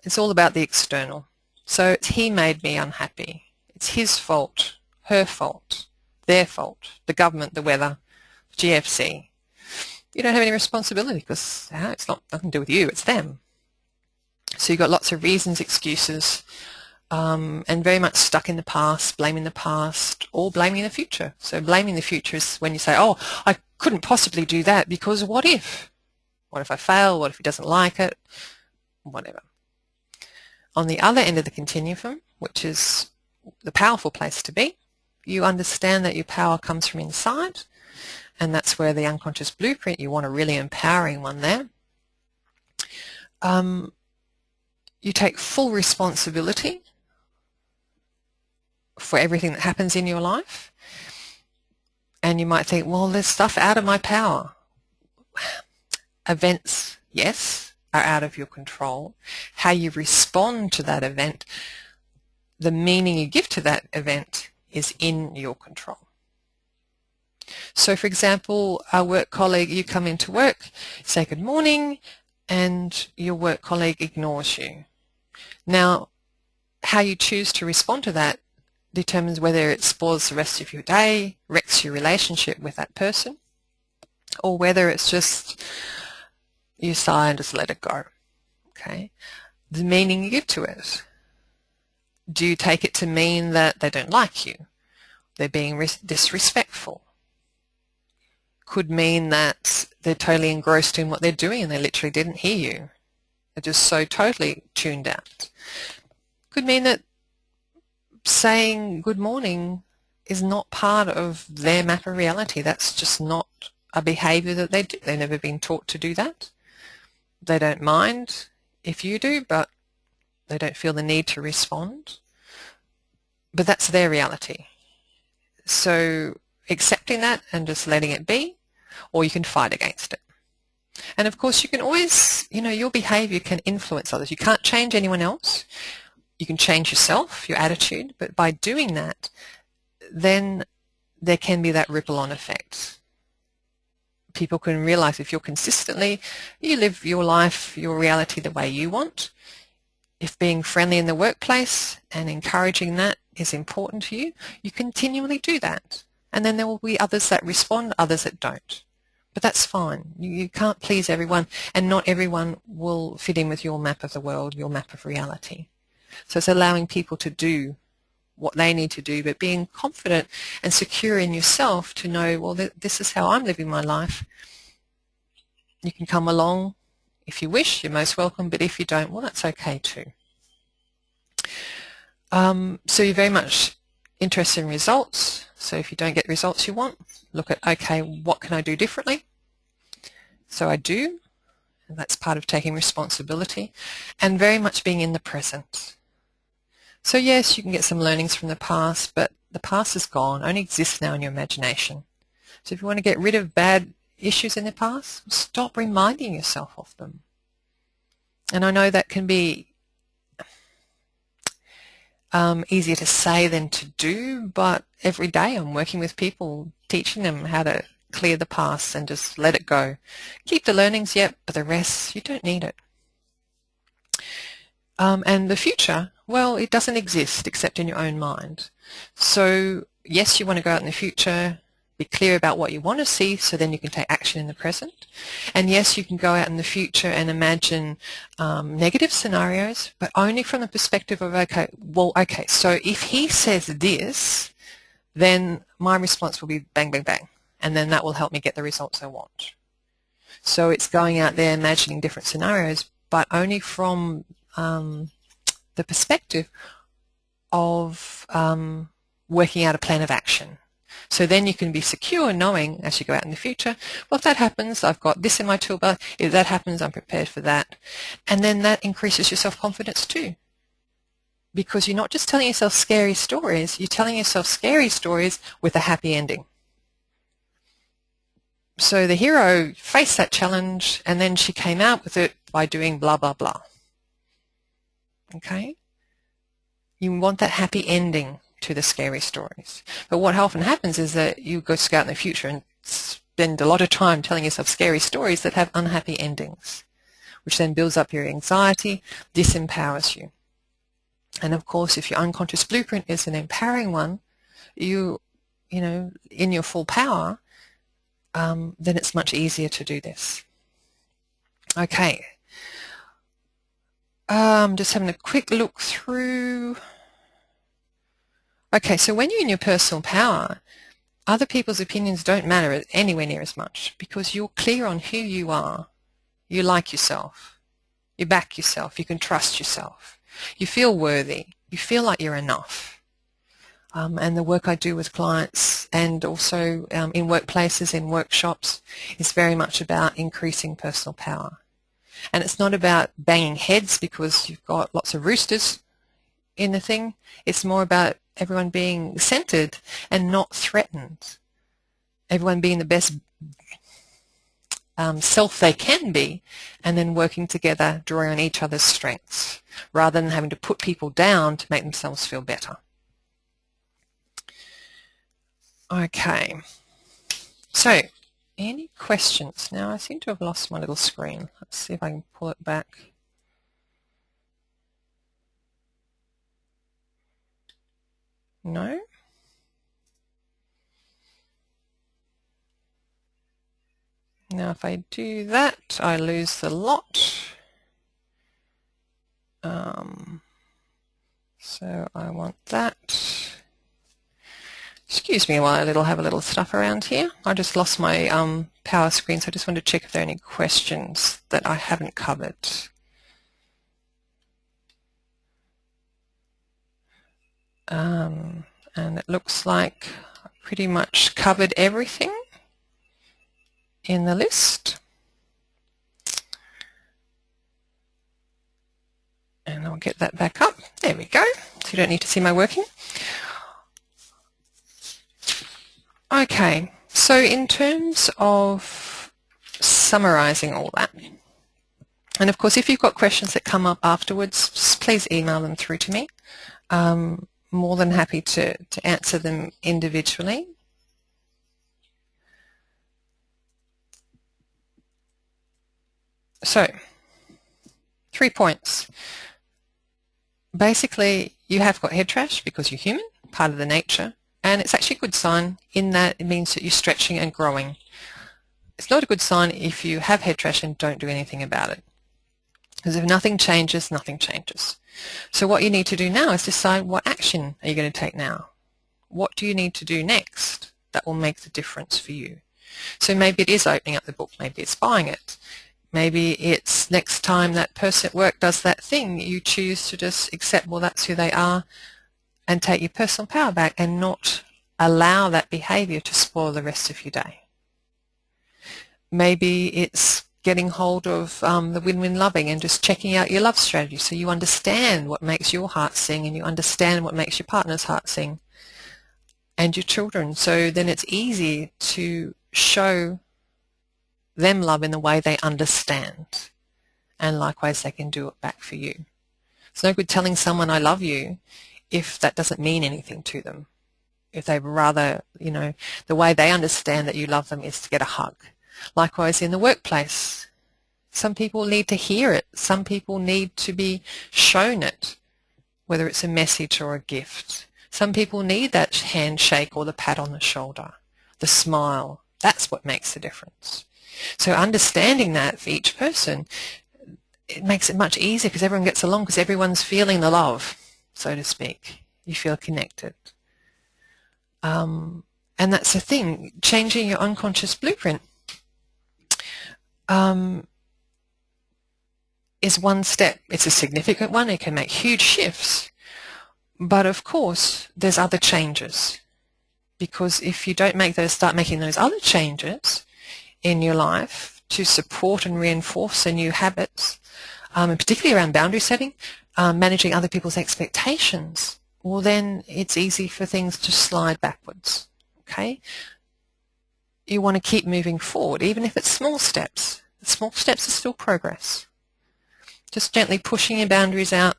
It's all about the external. So it's he made me unhappy. It's his fault, her fault, their fault, the government, the weather, GFC. You don't have any responsibility because it's not nothing to do with you, it's them. So you've got lots of reasons, excuses, and very much stuck in the past, blaming the past, or blaming the future. So blaming the future is when you say, oh, I couldn't possibly do that because what if? What if I fail? What if he doesn't like it? Whatever. On the other end of the continuum, which is the powerful place to be, you understand that your power comes from inside, and that's where the unconscious blueprint, you want a really empowering one there. You take full responsibility for everything that happens in your life, and you might think, well, there's stuff out of my power. Events, yes, are out of your control. How you respond to that event, the meaning you give to that event is in your control. So for example, a work colleague, you come into work, say good morning, and your work colleague ignores you. Now, how you choose to respond to that determines whether it spoils the rest of your day, wrecks your relationship with that person, or whether it's just you sigh and just let it go. Okay, the meaning you give to it. Do you take it to mean that they don't like you? They're being disrespectful? Could mean that they're totally engrossed in what they're doing and they literally didn't hear you. They're just so totally tuned out. Could mean that saying good morning is not part of their map of reality. That's just not a behavior that they do. They've never been taught to do that. They don't mind if you do, but they don't feel the need to respond. But that's their reality. So accepting that and just letting it be, or you can fight against it. And of course you can always, your behavior can influence others. You can't change anyone else. You can change yourself, your attitude, but by doing that, then there can be that ripple-on effect. People can realize if you're consistently, you live your life, your reality the way you want. If being friendly in the workplace and encouraging that is important to you, you continually do that. And then there will be others that respond, others that don't. But that's fine. You can't please everyone, and not everyone will fit in with your map of the world, your map of reality. So it's allowing people to do what they need to do, but being confident and secure in yourself to know, well, this is how I'm living my life. You can come along if you wish, you're most welcome, but if you don't, well, that's okay too. So you're very much interested in results. So if you don't get results you want, look at, okay, what can I do differently? So I do, and that's part of taking responsibility, and very much being in the present. So yes, you can get some learnings from the past, but the past is gone, only exists now in your imagination. So if you want to get rid of bad issues in the past, stop reminding yourself of them. And I know that can be easier to say than to do, but every day I'm working with people, teaching them how to clear the past and just let it go. Keep the learnings, yep, but the rest, you don't need it. And the future, well, it doesn't exist except in your own mind. So yes, you want to go out in the future, be clear about what you want to see, so then you can take action in the present. And yes, you can go out in the future and imagine negative scenarios, but only from the perspective of, okay, so if he says this, then my response will be bang, bang, bang, and then that will help me get the results I want. So it's going out there imagining different scenarios, but only from the perspective of working out a plan of action. So then you can be secure knowing as you go out in the future, well, if that happens, I've got this in my toolbar. If that happens, I'm prepared for that. And then that increases your self-confidence too. Because you're not just telling yourself scary stories, you're telling yourself scary stories with a happy ending. So the hero faced that challenge and then she came out with it by doing blah, blah, blah. Okay? You want that happy ending to the scary stories. But what often happens is that you go out in the future and spend a lot of time telling yourself scary stories that have unhappy endings, which then builds up your anxiety, disempowers you. And of course, if your unconscious blueprint is an empowering one, in your full power, then it's much easier to do this. Okay. Just having a quick look through. Okay, so when you're in your personal power, other people's opinions don't matter anywhere near as much because you're clear on who you are. You like yourself. You back yourself. You can trust yourself. You feel worthy. You feel like you're enough. And the work I do with clients and also in workplaces, in workshops, is very much about increasing personal power. And it's not about banging heads because you've got lots of roosters in the thing. It's more about everyone being centered and not threatened. Everyone being the best self they can be, and then working together, drawing on each other's strengths, rather than having to put people down to make themselves feel better. Okay. So, any questions? Now I seem to have lost my little screen. Let's see if I can pull it back. No? Now if I do that, I lose the lot. So I want that. Excuse me while I have a little stuff around here. I just lost my power screen, so I just want to check if there are any questions that I haven't covered. And it looks like I pretty much covered everything in the list. And I'll get that back up. There we go. So you don't need to see my working. Okay, so in terms of summarising all that, and of course if you've got questions that come up afterwards, just please email them through to me. More than happy to answer them individually. So, 3 points. Basically, you have got head trash because you're human, part of the nature, and it's actually a good sign in that it means that you're stretching and growing. It's not a good sign if you have head trash and don't do anything about it. Because if nothing changes, nothing changes. So what you need to do now is decide what action are you going to take now? What do you need to do next that will make the difference for you? So maybe it is opening up the book, maybe it's buying it. Maybe it's next time that person at work does that thing, you choose to just accept, well, that's who they are, and take your personal power back and not allow that behavior to spoil the rest of your day. Maybe it's getting hold of the win-win loving and just checking out your love strategy so you understand what makes your heart sing and you understand what makes your partner's heart sing and your children. So then it's easy to show them love in the way they understand, and likewise they can do it back for you. It's no good telling someone I love you if that doesn't mean anything to them. If they rather, the way they understand that you love them is to get a hug. Likewise in the workplace, some people need to hear it. Some people need to be shown it, whether it's a message or a gift. Some people need that handshake or the pat on the shoulder, the smile. That's what makes the difference. So understanding that for each person, it makes it much easier because everyone gets along because everyone's feeling the love, so to speak. You feel connected. And that's the thing, changing your unconscious blueprint is one step. It's a significant one. It can make huge shifts. But of course, there's other changes. Because if you don't start making those other changes in your life to support and reinforce the new habits, and particularly around boundary setting, managing other people's expectations, well then it's easy for things to slide backwards. Okay? You want to keep moving forward, even if it's small steps. The small steps are still progress. Just gently pushing your boundaries out,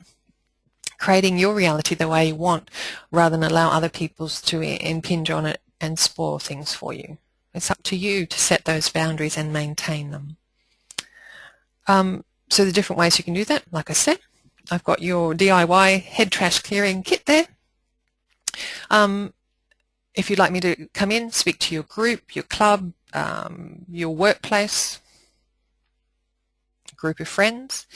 creating your reality the way you want, rather than allow other people's to impinge on it and spoil things for you. It's up to you to set those boundaries and maintain them. So the different ways you can do that, like I said, I've got your DIY head trash clearing kit there. If you'd like me to come in, speak to your group, your club, your workplace, group of friends.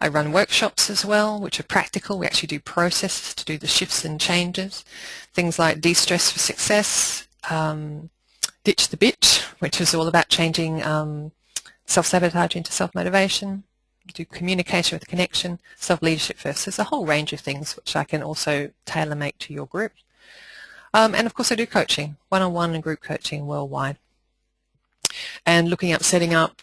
I run workshops as well, which are practical. We actually do processes to do the shifts and changes. Things like de-stress for success, ditch the bitch, which is all about changing self-sabotage into self-motivation. Do communication with connection, self-leadership first. There's a whole range of things which I can also tailor-make to your group. And of course I do coaching, one-on-one and group coaching worldwide. And looking at setting up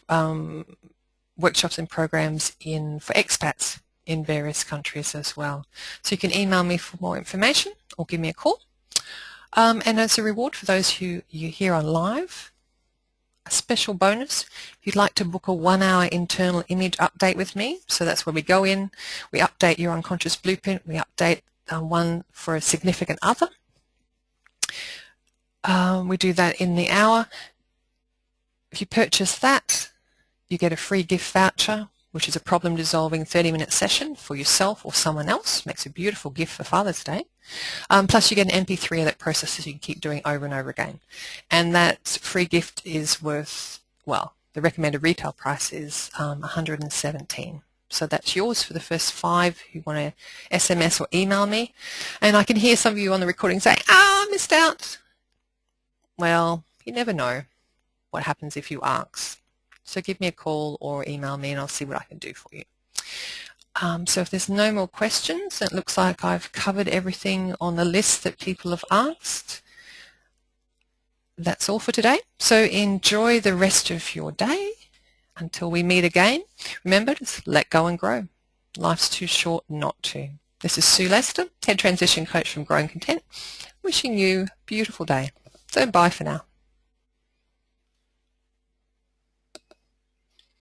workshops and programs for expats in various countries as well. So you can email me for more information or give me a call. And as a reward for those who you hear on live, a special bonus, if you'd like to book a 1-hour internal image update with me, so that's where we go in, we update your unconscious blueprint, we update one for a significant other. We do that in the hour. If you purchase that, you get a free gift voucher, which is a problem-dissolving 30-minute session for yourself or someone else. Makes a beautiful gift for Father's Day. Plus you get an MP3 of that process that you can keep doing over and over again. And that free gift is worth, well, the recommended retail price is $117. So that's yours for the first 5 who want to SMS or email me. And I can hear some of you on the recording saying, I missed out. Well, you never know what happens if you ask. So give me a call or email me and I'll see what I can do for you. So if there's no more questions, it looks like I've covered everything on the list that people have asked. That's all for today. So enjoy the rest of your day. Until we meet again, remember, just let go and grow. Life's too short not to. This is Sue Lester, Head Transition Coach from Growing Content, wishing you a beautiful day. So bye for now.